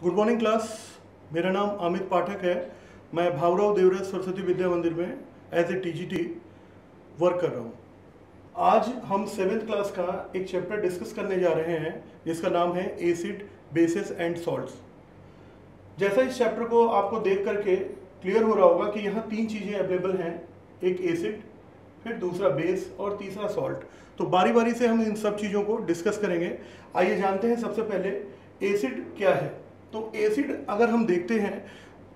Good morning class. मेरा नाम अमित पाठक है। मैं भावराव देवराज सरस्वती विद्या मंदिर में एज ए टीजीटी वर्क कर रहा हूँ। आज हम 7th क्लास का एक चैप्टर डिस्कस करने जा रहे हैं जिसका नाम है एसिड, बेसिस एंड सॉल्ट्स। जैसा इस चैप्टर को आपको देख करके क्लियर हो रहा होगा कि यहाँ 3 चीज़ें अवेलेबल हैं, एक एसिड, फिर दूसरा बेस और तीसरा सॉल्ट। तो बारी बारी से हम इन सब चीज़ों को डिस्कस करेंगे। आइए जानते हैं सबसे पहले एसिड क्या है। तो एसिड अगर हम देखते हैं,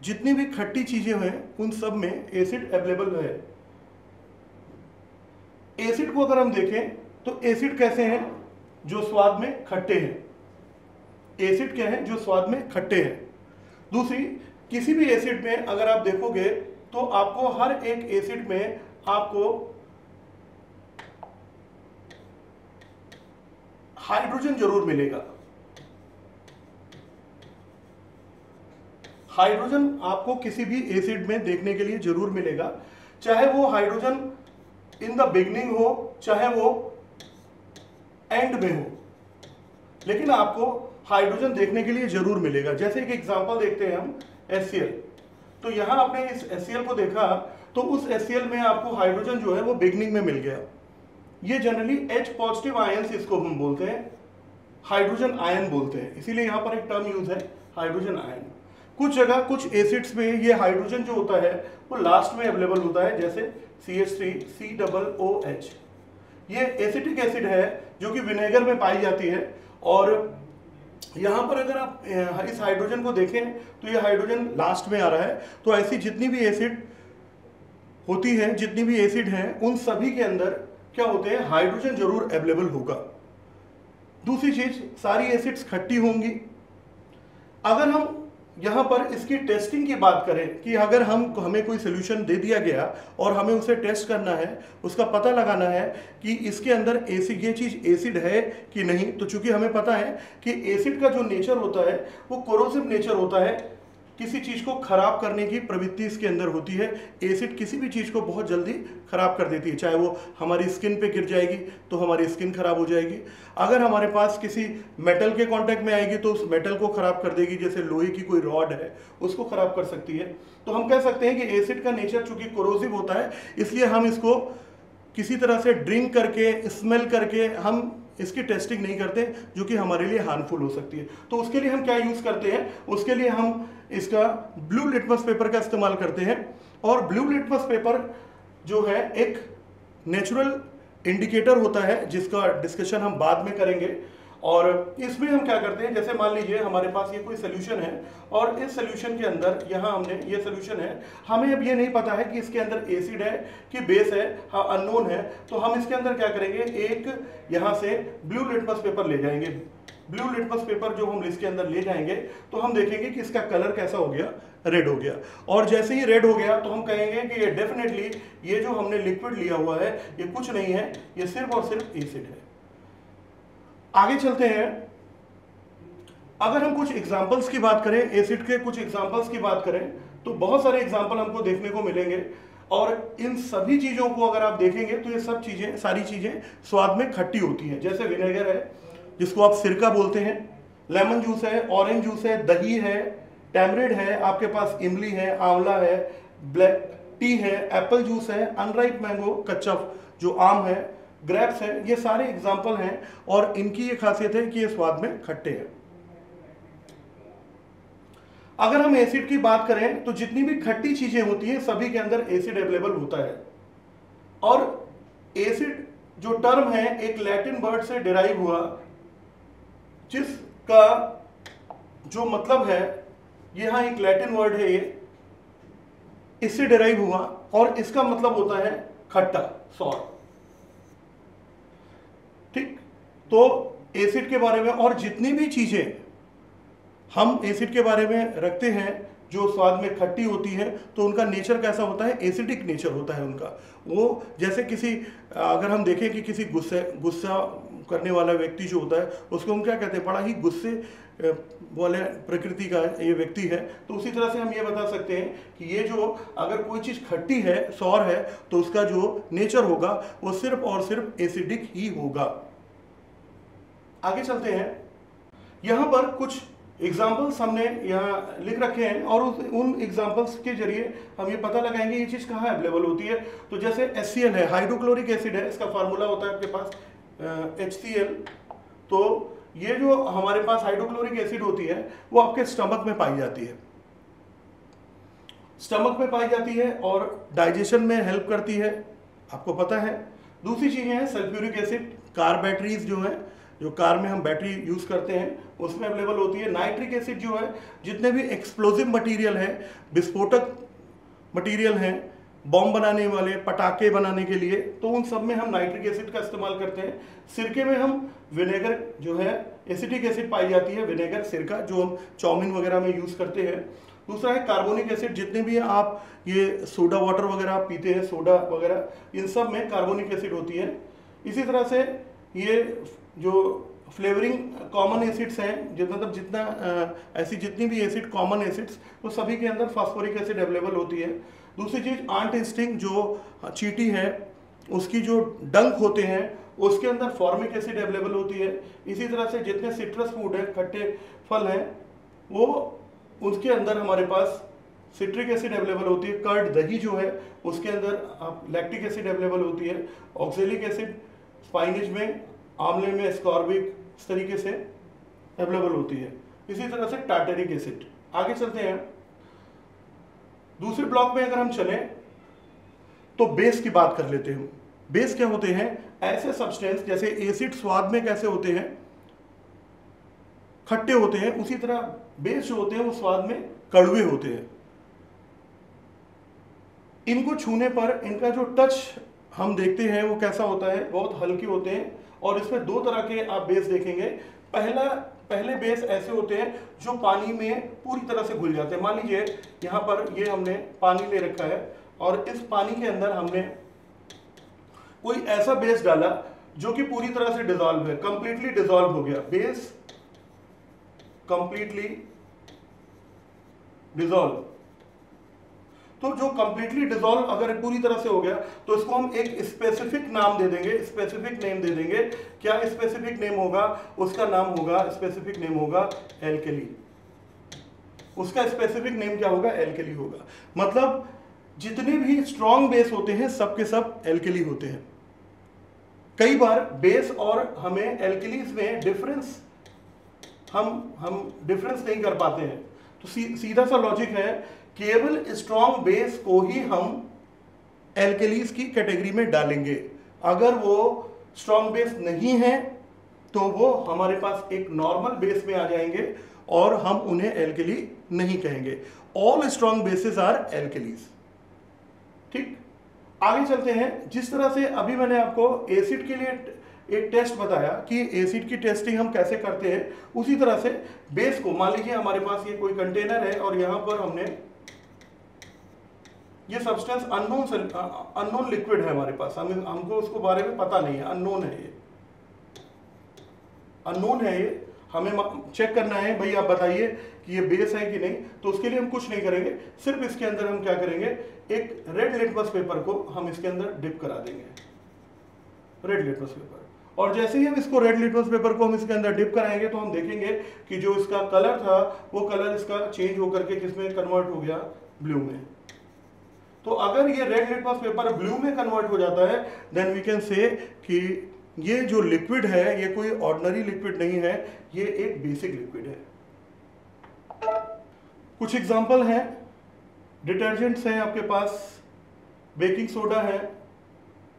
जितनी भी खट्टी चीज़ें हैं उन सब में एसिड अवेलेबल है। एसिड को अगर हम देखें तो एसिड कैसे हैं? जो स्वाद में खट्टे हैं। एसिड क्या है? जो स्वाद में खट्टे हैं। दूसरी, किसी भी एसिड में अगर आप देखोगे तो आपको हर एक एसिड में आपको हाइड्रोजन जरूर मिलेगा। हाइड्रोजन आपको किसी भी एसिड में देखने के लिए जरूर मिलेगा, चाहे वो हाइड्रोजन इन द बिगनिंग हो, चाहे वो एंड में हो, लेकिन आपको हाइड्रोजन देखने के लिए जरूर मिलेगा। जैसे एक एग्जांपल देखते हैं हम HCl। तो यहां आपने इस HCl को देखा तो उस HCl में आपको हाइड्रोजन जो है वो बिगनिंग में मिल गया। ये जनरली H पॉजिटिव आयंस इसको हम बोलते हैं, हाइड्रोजन आयन बोलते हैं, इसीलिए यहां पर एक टर्म यूज है हाइड्रोजन आयन। कुछ जगह कुछ एसिड्स में ये हाइड्रोजन जो होता है वो लास्ट में अवेलेबल होता है, जैसे CH3COOH। ये एसिटिक एसिड है जो कि विनेगर में पाई जाती है। और यहाँ पर अगर आप इस हाइड्रोजन को देखें तो ये हाइड्रोजन लास्ट में आ रहा है। तो ऐसी जितनी भी एसिड होती है, जितनी भी एसिड हैं, उन सभी के अंदर क्या होते हैं? हाइड्रोजन जरूर अवेलेबल होगा। दूसरी चीज, सारी एसिड्स खट्टी होंगी। अगर हम यहाँ पर इसकी टेस्टिंग की बात करें कि अगर हमें कोई सोल्यूशन दे दिया गया और हमें उसे टेस्ट करना है, उसका पता लगाना है कि इसके अंदर एसिड, ये चीज़ एसिड है कि नहीं, तो चूंकि हमें पता है कि एसिड का जो नेचर होता है वो कोरोसिव नेचर होता है, किसी चीज़ को खराब करने की प्रवृत्ति इसके अंदर होती है। एसिड किसी भी चीज़ को बहुत जल्दी खराब कर देती है, चाहे वो हमारी स्किन पे गिर जाएगी तो हमारी स्किन खराब हो जाएगी, अगर हमारे पास किसी मेटल के कांटेक्ट में आएगी तो उस मेटल को खराब कर देगी, जैसे लोहे की कोई रॉड है उसको खराब कर सकती है। तो हम कह सकते हैं कि एसिड का नेचर चूंकि कोरोसिव होता है, इसलिए हम इसको किसी तरह से ड्रिंक करके, स्मेल करके हम इसकी टेस्टिंग नहीं करते, जो कि हमारे लिए हार्मफुल हो सकती है। तो उसके लिए हम क्या यूज़ करते हैं? उसके लिए हम इसका ब्लू लिटमस पेपर का इस्तेमाल करते हैं। और ब्लू लिटमस पेपर जो है एक नेचुरल इंडिकेटर होता है, जिसका डिस्कशन हम बाद में करेंगे। और इसमें हम क्या करते हैं, जैसे मान लीजिए हमारे पास ये कोई सोल्यूशन है और इस सोल्यूशन के अंदर यहाँ हमने ये सोल्यूशन है, हमें अब ये नहीं पता है कि इसके अंदर एसिड है कि बेस है, हाँ अननोन है। तो हम इसके अंदर क्या करेंगे, एक यहाँ से ब्लू लिटमस पेपर ले जाएंगे। ब्लू लिटमस पेपर जो हम इसके अंदर ले जाएंगे तो हम देखेंगे कि इसका कलर कैसा हो गया, रेड हो गया। और जैसे ही रेड हो गया तो हम कहेंगे कि ये डेफिनेटली ये जो हमने लिक्विड लिया हुआ है ये कुछ नहीं है, ये सिर्फ और सिर्फ एसिड है। आगे चलते हैं। अगर हम कुछ एग्जांपल्स की बात करें, एसिड के कुछ एग्जांपल्स की बात करें, तो बहुत सारे एग्जांपल हमको देखने को मिलेंगे। और इन सभी चीज़ों को अगर आप देखेंगे तो ये सब चीज़ें, सारी चीज़ें स्वाद में खट्टी होती हैं। जैसे विनेगर है जिसको आप सिरका बोलते हैं, लेमन जूस है, ऑरेंज जूस है, दही है, टैमरिंड है, आपके पास इमली है, आंवला है, ब्लैक टी है, एप्पल जूस है, अनराइप मैंगो, कच्चा जो आम है, ग्रेप्स है, ये सारे एग्जाम्पल हैं। और इनकी ये खासियत है कि ये स्वाद में खट्टे हैं। अगर हम एसिड की बात करें तो जितनी भी खट्टी चीजें होती हैं सभी के अंदर एसिड अवेलेबल होता है। और एसिड जो टर्म है एक लैटिन वर्ड से डिराइव हुआ, जिसका जो मतलब है, यहां एक लैटिन वर्ड है, ये इससे डिराइव हुआ और इसका मतलब होता है खट्टा, सॉर। ठीक, तो एसिड के बारे में और जितनी भी चीजें हम एसिड के बारे में रखते हैं जो स्वाद में खट्टी होती है, तो उनका नेचर कैसा होता है? एसिडिक नेचर होता है उनका। वो जैसे किसी, अगर हम देखें कि किसी गुस्सा करने वाला व्यक्ति जो होता है उसको हम क्या कहते हैं? बड़ा ही गुस्से वाले प्रकृति का ये व्यक्ति है। तो उसी तरह से हम ये बता सकते हैं कि ये जो, अगर कोई चीज़ खट्टी है, सौर है, तो उसका जो नेचर होगा वो सिर्फ और सिर्फ एसिडिक ही होगा। आगे चलते हैं। यहाँ पर कुछ एग्जाम्पल्स हमने यहाँ लिख रखे हैं और उन एग्जाम्पल्स के जरिए हम ये पता लगाएंगे ये चीज़ कहाँ अवेलेबल होती है। तो जैसे HCl है, हाइड्रोक्लोरिक एसिड है, इसका फार्मूला होता है आपके पास HCl। तो ये जो हमारे पास हाइड्रोक्लोरिक एसिड होती है वो आपके स्टमक में पाई जाती है, स्टमक में पाई जाती है और डाइजेशन में हेल्प करती है, आपको पता है। दूसरी चीज़ें हैं सल्फ्यूरिक एसिड, कार बैटरीज जो है, जो कार में हम बैटरी यूज़ करते हैं उसमें अवेलेबल होती है। नाइट्रिक एसिड जो है, जितने भी एक्सप्लोजिव मटेरियल है, विस्फोटक मटेरियल हैं, बॉम्ब बनाने वाले, पटाखे बनाने के लिए, तो उन सब में हम नाइट्रिक एसिड का इस्तेमाल करते हैं। सिरके में हम विनेगर जो है, एसिटिक एसिड पाई जाती है, विनेगर सिरका जो हम चाउमीन वगैरह में यूज़ करते हैं। दूसरा है कार्बोनिक एसिड, जितने भी आप ये सोडा वाटर वगैरह पीते हैं, सोडा वगैरह, इन सब में कार्बोनिक एसिड होती है। इसी तरह से ये जो फ्लेवरिंग कॉमन एसिड्स हैं, मतलब जितना ऐसी जितनी भी एसिड कॉमन एसिड्स, वो सभी के अंदर फास्फोरिक एसिड अवेलेबल होती है। दूसरी चीज़ आंट स्टिंग, जो चींटी है उसकी जो डंक होते हैं उसके अंदर फॉर्मिक एसिड अवेलेबल होती है। इसी तरह से जितने सिट्रस फूड है, खट्टे फल हैं, वो उसके अंदर हमारे पास सिट्रिक एसिड अवेलेबल होती है। कर्ड दही जो है उसके अंदर आप लैक्टिक एसिड अवेलेबल होती है। ऑक्जेलिक एसिड स्पाइनेज में, आंवले में एस्कॉर्बिक, इस तरीके से अवेलेबल होती है। इसी तरह से टार्टरिक एसिड। आगे चलते हैं, दूसरे ब्लॉक में अगर हम चलें तो बेस की बात कर लेते हैं। बेस क्या होते हैं? ऐसे सब्सटेंस, जैसे एसिड स्वाद में कैसे होते हैं, खट्टे होते हैं, उसी तरह बेस जो होते हैं वो स्वाद में कड़वे होते हैं। इनको छूने पर इनका जो टच हम देखते हैं वो कैसा होता है, बहुत हल्के होते हैं। और इसमें दो तरह के आप बेस देखेंगे। पहले बेस ऐसे होते हैं जो पानी में पूरी तरह से घुल जाते हैं। मान लीजिए यहाँ पर ये हमने पानी ले रखा है और इस पानी के अंदर हमने कोई ऐसा बेस डाला जो कि पूरी तरह से डिसॉल्व है, कंप्लीटली डिसॉल्व हो गया, बेस कंप्लीटली डिसॉल्व। तो जो कंप्लीटली डिसॉल्व अगर पूरी तरह से हो गया तो इसको हम एक स्पेसिफिक नाम दे देंगे, स्पेसिफिक नेम दे देंगे। क्या स्पेसिफिक नेम होगा? उसका नाम होगा, स्पेसिफिक नेम होगा एल्केली। उसका स्पेसिफिक नेम क्या होगा? एल्केली होगा। मतलब जितने भी स्ट्रॉन्ग बेस होते हैं सब के सब एल्केली होते हैं। कई बार बेस और हमें एल्केलीज में डिफरेंस हम डिफरेंस नहीं कर पाते हैं। तो सीधा सा लॉजिक है, केवल स्ट्रॉन्ग बेस को ही हम एल्केलीज की कैटेगरी में डालेंगे। अगर वो स्ट्रॉन्ग बेस नहीं है तो वो हमारे पास एक नॉर्मल बेस में आ जाएंगे और हम उन्हें एल्केली नहीं कहेंगे। All strong bases are alkalis. ठीक, आगे चलते हैं। जिस तरह से अभी मैंने आपको एसिड के लिए एक टेस्ट बताया कि एसिड की टेस्टिंग हम कैसे करते हैं, उसी तरह से बेस को, मान लीजिए हमारे पास ये कोई कंटेनर है और यहां पर हमने ये सब्सटेंस अननोन लिक्विड है हमारे पास, हमको उसको बारे में पता नहीं है, अननोन है ये, अननोन है ये। हमें चेक करना है, भाई आप बताइए कि ये बेस है कि नहीं। तो उसके लिए हम कुछ नहीं करेंगे, सिर्फ इसके अंदर हम क्या करेंगे, एक रेड लिटमस पेपर को हम इसके अंदर डिप करा देंगे, रेड लिटमस पेपर। और जैसे ही हम इसको रेड लिटमस पेपर को हम इसके अंदर डिप कराएंगे तो हम देखेंगे कि जो इसका कलर था वो कलर इसका चेंज होकर के किसमें कन्वर्ट हो गया? ब्लू में। तो अगर ये रेड लिटमस पेपर ब्लू में कन्वर्ट हो जाता है, देन वी कैन से कि ये जो लिक्विड है ये कोई ऑर्डिनरी लिक्विड नहीं है, ये एक बेसिक लिक्विड है। कुछ एग्जांपल हैं, डिटर्जेंट्स हैं आपके पास, बेकिंग सोडा है,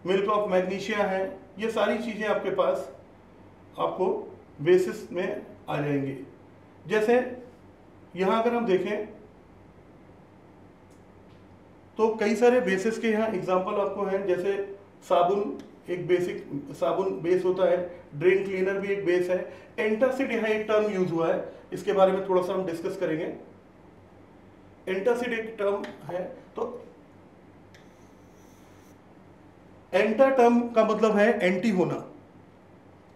मिल्क ऑफ मैग्नीशिया है, ये सारी चीजें आपके पास आपको बेसिस में आ जाएंगी। जैसे यहां अगर हम देखें तो कई सारे बेसिस के यहाँ एग्जांपल आपको हैं। जैसे साबुन एक बेसिक साबुन बेस होता है, ड्रेन क्लीनर भी एक बेस है। एंटासिड यहाँ एक टर्म यूज हुआ है, इसके बारे में थोड़ा सा हम डिस्कस करेंगे। एंटासिड एक टर्म है, तो एंटा टर्म का मतलब है एंटी होना।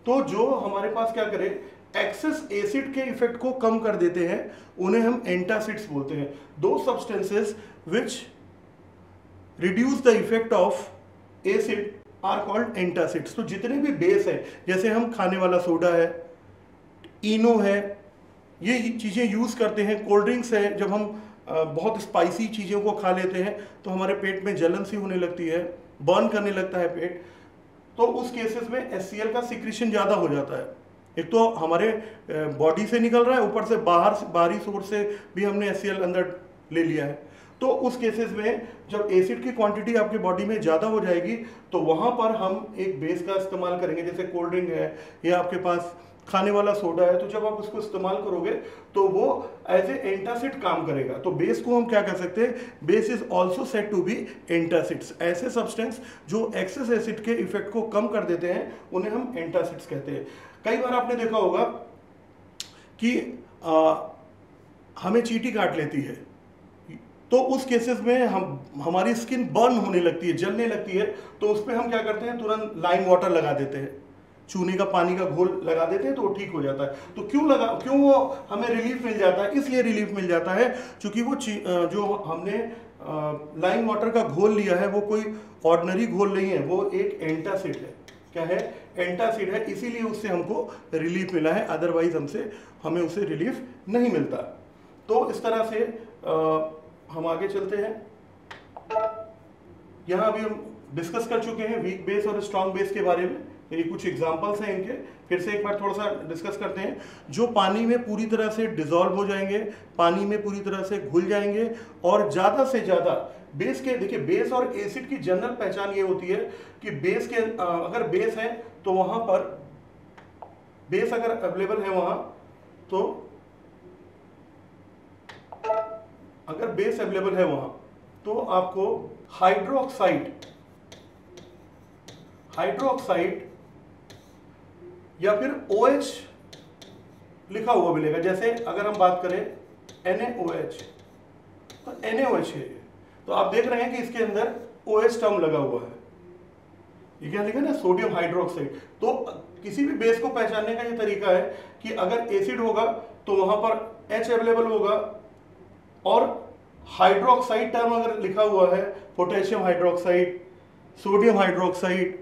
तो जो हमारे पास क्या करे, एक्सेस एसिड के इफेक्ट को कम कर देते हैं, उन्हें हम एंटासिड्स बोलते हैं। दो substances which reduce the effect of acid are called antacids. तो जितने भी बेस है, जैसे हम खाने वाला सोडा है, इनो है, ये चीज़ें यूज़ करते हैं। कोल्ड ड्रिंक्स है, जब हम बहुत स्पाइसी चीज़ों को खा लेते हैं तो हमारे पेट में जलन सी होने लगती है, बर्न करने लगता है पेट, तो उस केसेस में HCl का सिक्रीशन ज़्यादा हो जाता है। एक तो हमारे बॉडी से निकल रहा है, ऊपर से बाहरी सोर्स से भी हमने HCl अंदर ले लिया है। तो उस केसेस में जब एसिड की क्वांटिटी आपकी बॉडी में ज़्यादा हो जाएगी तो वहाँ पर हम एक बेस का इस्तेमाल करेंगे, जैसे कोल्ड ड्रिंक है या आपके पास खाने वाला सोडा है, तो जब आप उसको इस्तेमाल करोगे तो वो एज ए एंटासिड काम करेगा। तो बेस को हम क्या कर सकते हैं, base is also said to be antacids. ऐसे सब्सटेंस जो एक्सेस एसिड के इफेक्ट को कम कर देते हैं उन्हें हम एंटासिड्स कहते हैं। कई बार आपने देखा होगा कि हमें चींटी काट लेती है, तो उस केसेस में हमारी स्किन बर्न होने लगती है, जलने लगती है, तो उस पर हम क्या करते हैं, तुरंत लाइम वाटर लगा देते हैं, चूने का पानी का घोल लगा देते हैं, तो वो ठीक हो जाता है। तो क्यों वो हमें रिलीफ मिल जाता है, इसलिए रिलीफ मिल जाता है क्योंकि वो जो हमने लाइम वाटर का घोल लिया है वो कोई ऑर्डिनरी घोल नहीं है, वो एक एंटासिड है। क्या है, एंटासिड है, इसीलिए उससे हमको रिलीफ मिला है, अदरवाइज हमें उससे रिलीफ नहीं मिलता। तो इस तरह से हम आगे चलते हैं। यहाँ अभी हम डिस्कस कर चुके हैं वीक बेस और स्ट्रॉन्ग बेस के बारे में, ये कुछ एग्जांपल्स हैं इनके। फिर से एक बार थोड़ा सा डिस्कस करते हैं। जो पानी में पूरी तरह से डिसॉल्व हो जाएंगे, पानी में पूरी तरह से घुल जाएंगे और ज़्यादा से ज़्यादा बेस के, देखिए बेस और एसिड की जनरल पहचान ये होती है कि बेस के अगर बेस है तो वहाँ पर बेस अगर अवेलेबल है वहाँ, तो अगर बेस अवेलेबल है वहाँ तो आपको हाइड्रोक्साइड या फिर OH लिखा हुआ मिलेगा। जैसे अगर हम बात करें NaOH, तो NaOH है, तो आप देख रहे हैं कि इसके अंदर OH टर्म लगा हुआ है। ये क्या लिखा है ना, सोडियम हाइड्रोक्साइड। तो किसी भी बेस को पहचानने का ये तरीका है कि अगर एसिड होगा तो वहां पर H अवेलेबल होगा, और हाइड्रोक्साइड टर्म अगर लिखा हुआ है, potassium hydroxide, sodium hydroxide,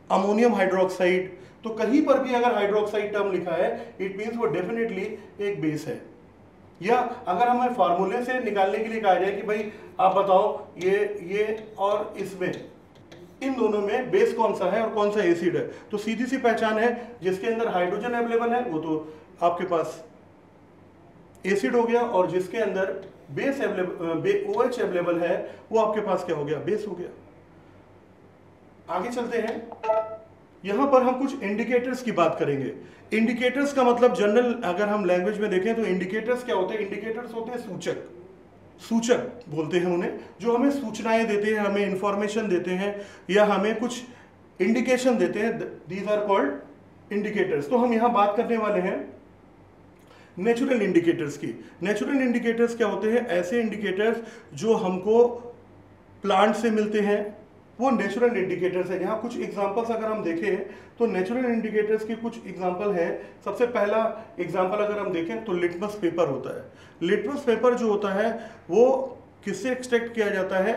ammonium hydroxide, तो कहीं पर भी अगर हाइड्रोक्साइड टर्म लिखा है इट मींस वो डेफिनेटली एक बेस है। या अगर हमें फार्मूले से निकालने के लिए कहा जाए कि भाई आप बताओ ये और इसमें, इन दोनों में बेस कौन सा है और कौन सा एसिड है, तो सीधी सी पहचान है, जिसके अंदर हाइड्रोजन अवेलेबल है वो तो आपके पास एसिड हो गया, और जिसके अंदर बेस अवेलेबल OH अवेलेबल है वो आपके पास क्या हो गया, बेस हो गया। आगे चलते हैं। यहां पर हम कुछ इंडिकेटर्स की बात करेंगे। इंडिकेटर्स का मतलब जनरल अगर हम लैंग्वेज में देखें तो इंडिकेटर्स क्या होते हैं, इंडिकेटर्स होते हैं सूचक बोलते हैं उन्हें, जो हमें सूचनाएं देते हैं, हमें इंफॉर्मेशन देते हैं या हमें कुछ इंडिकेशन देते हैं। These are called indicators. तो हम यहां बात करने वाले हैं नेचुरल इंडिकेटर्स की। नेचुरल इंडिकेटर्स क्या होते हैं, ऐसे इंडिकेटर्स जो हमको प्लांट से मिलते हैं, वो नेचुरल इंडिकेटर्स है। यहाँ कुछ एग्जांपल्स अगर हम देखें तो नेचुरल इंडिकेटर्स के कुछ एग्जांपल हैं। सबसे पहला एग्जांपल अगर हम देखें तो लिटमस पेपर होता है। लिटमस पेपर जो होता है वो किससे एक्सट्रैक्ट किया जाता है,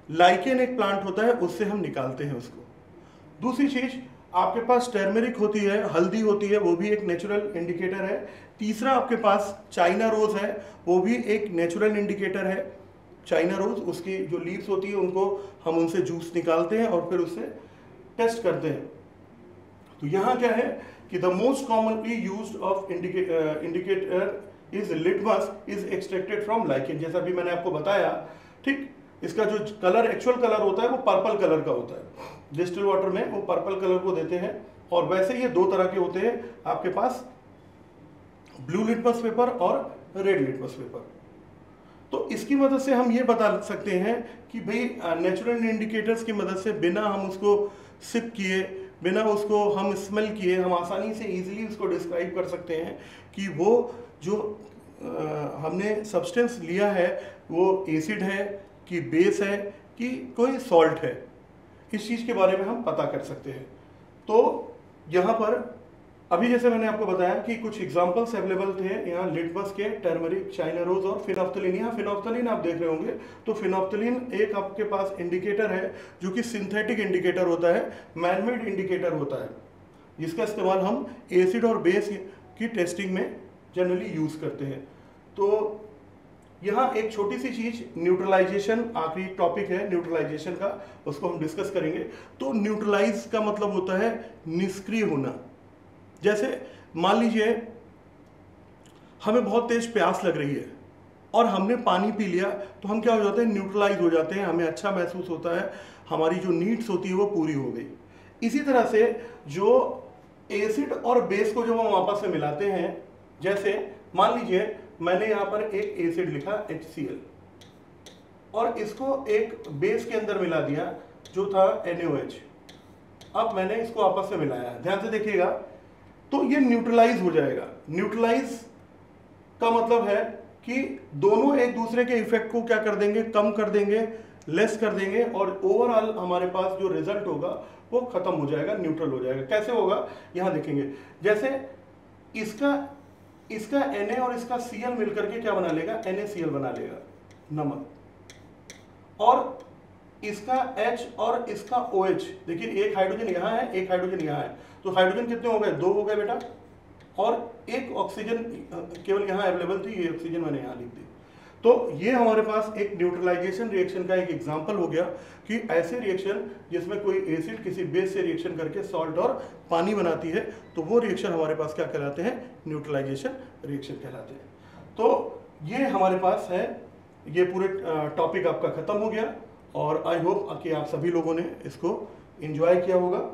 लाइकेन एक प्लांट होता है, उससे हम निकालते हैं उसको। दूसरी चीज आपके पास टर्मरिक होती है, हल्दी होती है, वो भी एक नेचुरल इंडिकेटर है। तीसरा आपके पास चाइना रोज है, वो भी एक नेचुरल इंडिकेटर है। चाइना रोज, उसकी जो लीव्स होती है उनको हम उनसे जूस निकालते हैं और फिर उससे टेस्ट करते हैं। तो यहाँ क्या है कि the most commonly used of indicator is litmus is extracted from lichen. जैसा भी मैंने आपको बताया, ठीक, इसका जो कलर, एक्चुअल कलर होता है वो पर्पल कलर का होता है। डिस्टिल वाटर में वो पर्पल कलर को देते हैं। और वैसे ये दो तरह के होते हैं आपके पास, ब्लू लिटमस पेपर और रेड लिटमस पेपर। तो इसकी मदद से हम ये बता सकते हैं कि भाई नेचुरल इंडिकेटर्स की मदद से बिना हम उसको सिप किए, बिना उसको हम स्मेल किए, हम आसानी से इजीली उसको डिस्क्राइब कर सकते हैं कि वो जो हमने सब्सटेंस लिया है वो एसिड है कि बेस है कि कोई सॉल्ट है। इस चीज़ के बारे में हम पता कर सकते हैं। तो यहाँ पर अभी जैसे मैंने आपको बताया कि कुछ एग्जांपल्स अवेलेबल थे यहाँ लिटमस के, टर्मरिक, चाइना रोज और फिनोफ्थलीन। यहाँ फिनोफ्थलीन आप देख रहे होंगे, तो फिनोफ्थलीन एक आपके पास इंडिकेटर है जो कि सिंथेटिक इंडिकेटर होता है, मैनमेड इंडिकेटर होता है, जिसका इस्तेमाल हम एसिड और बेस की टेस्टिंग में जनरली यूज़ करते हैं। तो यहाँ एक छोटी सी चीज़ न्यूट्रलाइजेशन, आखिरी टॉपिक है न्यूट्रलाइजेशन का, उसको हम डिस्कस करेंगे। तो न्यूट्रलाइज का मतलब होता है निष्क्रिय होना। जैसे मान लीजिए हमें बहुत तेज प्यास लग रही है और हमने पानी पी लिया, तो हम क्या हो जाते हैं, न्यूट्रलाइज हो जाते हैं, हमें अच्छा महसूस होता है, हमारी जो नीड्स होती है वो पूरी हो गई। इसी तरह से जो एसिड और बेस को जब हम आपस में मिलाते हैं, जैसे मान लीजिए मैंने यहाँ पर एक एसिड लिखा HCl और इसको एक बेस के अंदर मिला दिया जो था NaOH। अब मैंने इसको आपस में मिलाया है, ध्यान से देखिएगा, तो ये न्यूट्रलाइज हो जाएगा। न्यूट्रलाइज का मतलब है कि दोनों एक दूसरे के इफेक्ट को क्या कर देंगे, कम कर देंगे, लेस कर देंगे, और ओवरऑल हमारे पास जो रिजल्ट होगा वो खत्म हो जाएगा, न्यूट्रल हो जाएगा। कैसे होगा यहां देखेंगे, जैसे इसका Na और इसका Cl मिलकर के क्या बना लेगा, NaCl बना लेगा, नमक, और इसका H और इसका OH, देखिए एक हाइड्रोजन यहाँ है, एक हाइड्रोजन यहाँ है, तो हाइड्रोजन कितने हो गए, 2 हो गए बेटा, और एक ऑक्सीजन केवल यहाँ अवेलेबल थी, ये ऑक्सीजन मैंने यहाँ लिख दी। तो ये हमारे पास एक न्यूट्रलाइजेशन रिएक्शन का एक एग्जांपल हो गया कि ऐसे रिएक्शन जिसमें कोई एसिड किसी बेस से रिएक्शन करके सॉल्ट और पानी बनाती है, तो वो रिएक्शन हमारे पास क्या कहलाते हैं, न्यूट्रलाइजेशन रिएक्शन कहलाते हैं। तो ये हमारे पास है, ये पूरे टॉपिक आपका खत्म हो गया, और आई होप कि आप सभी लोगों ने इसको एंजॉय किया होगा,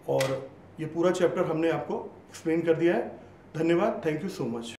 और ये पूरा चैप्टर हमने आपको एक्सप्लेन कर दिया है। धन्यवाद, थैंक यू सो मच।